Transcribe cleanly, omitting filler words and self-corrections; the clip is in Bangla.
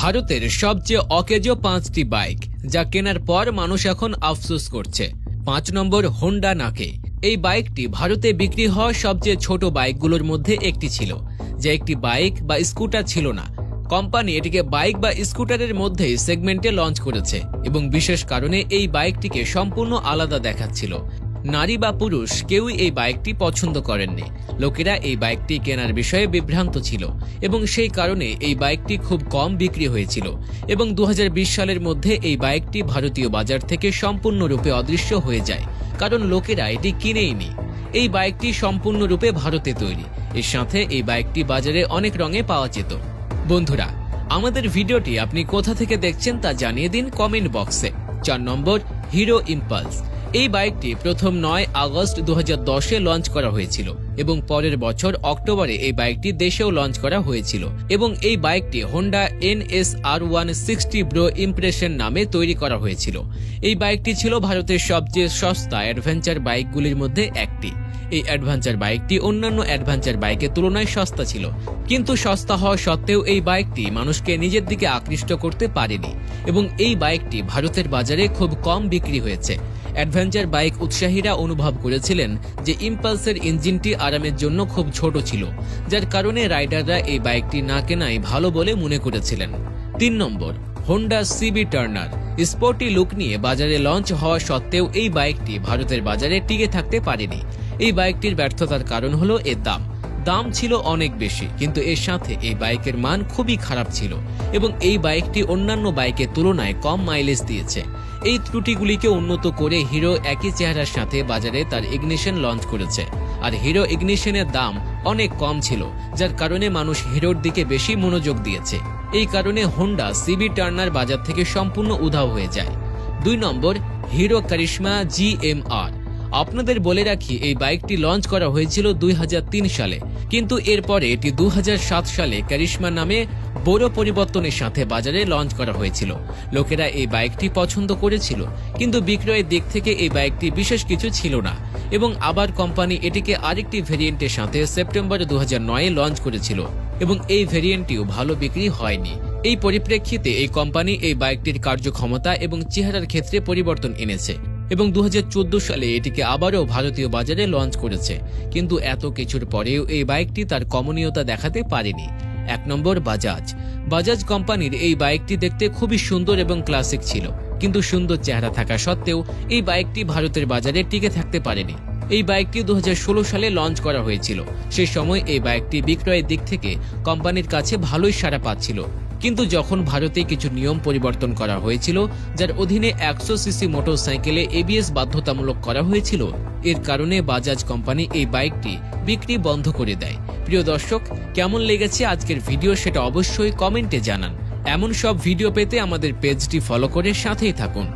ভারতের সবচেয়ে অকেজো 5টি বাইক যা কেনার পর মানুষ এখন আফসোস করছে। 5 নম্বর হোন্ডা নাকে। এই বাইকটি ভারতে বিক্রি হওয়া সবচেয়ে ছোট বাইকগুলোর মধ্যে একটি ছিল, যা একটি বাইক বা স্কুটার ছিল না। কোম্পানি এটিকে বাইক বা স্কুটারের মধ্যেই সেগমেন্টে লঞ্চ করেছে এবং বিশেষ কারণে এই বাইকটিকে সম্পূর্ণ আলাদা দেখাচ্ছিল। নারী বা পুরুষ কেউই এই বাইকটি পছন্দ করেননি। লোকেরা এই বাইকটি কেনার বিষয়ে বিভ্রান্ত ছিল এবং সেই কারণে এই বাইকটি খুব কম বিক্রি হয়েছিল এবং 2020 সালের মধ্যে এই বাইকটি ভারতীয় বাজার থেকে সম্পূর্ণরূপে অদৃশ্য হয়ে যায়, কারণ লোকেরা এটি কিনেইনি। এই বাইকটি সম্পূর্ণরূপে ভারতে তৈরি। এর সাথে এই বাইকটি বাজারে অনেক রঙে পাওয়া যেত। বন্ধুরা, আমাদের ভিডিওটি আপনি কোথা থেকে দেখছেন তা জানিয়ে দিন কমেন্ট বক্সে। 4 নম্বর হিরো ইম্পালস। এই বাইকটি প্রথম 9 আগস্ট 2010-এ লঞ্চ করা হয়েছিল এবং পরের বছর অক্টোবরে এই বাইকটি দেশেও লঞ্চ করা হয়েছিল এবং এই বাইকটি হোন্ডা NSR160 ব্রো ইমপ্রেশন নামে তৈরি করা হয়েছিল। এই বাইকটি ছিল ভারতের সবচেয়ে সস্তা অ্যাডভেঞ্চার বাইকগুলির মধ্যে একটি। এই অ্যাডভেঞ্চার বাইকটি অন্যান্য অ্যাডভেঞ্চার বাইকের তুলনায় সস্তা ছিল, কিন্তু সস্তা হওয়া সত্ত্বেও এই বাইকটি মানুষকে নিজের দিকে আকৃষ্ট করতে পারেনি এবং এই বাইকটি ভারতের বাজারে খুব কম বিক্রি হয়েছে। অ্যাডভেঞ্চার বাইক উৎসাহীরা অনুভব করেছিলেন যে ইম্পালসের ইঞ্জিনটি আরামের জন্য খুব ছোট ছিল, যার কারণে রাইডাররা এই বাইকটি না কেনাই ভালো বলে মনে করেছিলেন। 3 নম্বর Honda CB Turner. Sporty look নিয়ে বাজারে লঞ্চ হওয়া সত্ত্বেও এই বাইকটি ভারতের বাজারে টিকে থাকতে পারেনি। এই বাইকটির ব্যর্থতার কারণ হলো এর দাম ছিল অনেক বেশি, কিন্তু এর সাথে এই বাইকের মান খুবই খারাপ ছিল এবং এই বাইকটি অন্যান্য বাইকের তুলনায় কম মাইলেজ দিয়েছে। এই ত্রুটিগুলিকে উন্নত করে হিরো একই চেহারার সাথে বাজারে তার ইগনিশন লঞ্চ করেছে, আর হিরো ইগনিশনের দাম অনেক কম ছিল, যার কারণে মানুষ হিরোর দিকে বেশি মনোযোগ দিয়েছে। এই কারণে হোন্ডা CB টার্নার বাজার থেকে সম্পূর্ণ উধাও হয়ে যায়। 2 নম্বর হিরো কারিশমা GMR। আপনাদের বলে রাখি, এই বাইকটি লঞ্চ করা হয়েছিল 2003 সালে, কিন্তু এরপরে এটি 2007 সালে কারিশমা নামে বড় পরিবর্তনের সাথে বাজারে লঞ্চ করা হয়েছিল। লোকেরা এই বাইকটি পছন্দ করেছিল, কিন্তু বিক্রয়ের দিক থেকে এই বাইকটি বিশেষ কিছু ছিল না এবং আবার কোম্পানি এটিকে আরেকটি ভেরিয়েন্টের সাথে সেপ্টেম্বর 2009-এ লঞ্চ করেছিল এবং এই ভেরিয়েন্টটিও ভালো বিক্রি হয়নি। এই পরিপ্রেক্ষিতে এই কোম্পানি এই বাইকটির কার্যক্ষমতা এবং চেহারার ক্ষেত্রে পরিবর্তন এনেছে এবং 2014 সালে এটিকে আবারও ভারতীয় বাজারে লঞ্চ করেছে, কিন্তু এত কিছুর পরেও এই বাইকটি তার কমনীয়তা দেখাতে পারেনি। 1 নম্বর বাজাজ কোম্পানির এই বাইকটি দেখতে খুবই সুন্দর এবং ক্লাসিক ছিল, কিন্তু সুন্দর চেহারা থাকা সত্ত্বেও এই বাইকটি ভারতের বাজারে টিকে থাকতে পারেনি। এই বাইকটি 2016 সালে লঞ্চ করা হয়েছিল। সেই সময় এই বাইকটি বিক্রয়ের দিক থেকে কোম্পানির কাছে ভালোই সাড়া পাচ্ছিল, কিন্তু যখন ভারতে কিছু নিয়ম পরিবর্তন করা হয়েছিল, যার অধীনে 100 সিসি মোটরসাইকেলে ABS বাধ্যতামূলক করা হয়েছিল, এর কারণে বাজাজ কোম্পানি এই বাইকটি বিক্রি বন্ধ করে দেয়। প্রিয় দর্শক, কেমন লেগেছে আজকের ভিডিও সেটা অবশ্যই কমেন্টে জানান। এমন সব ভিডিও পেতে আমাদের পেজটি ফলো করে সাথেই থাকুন।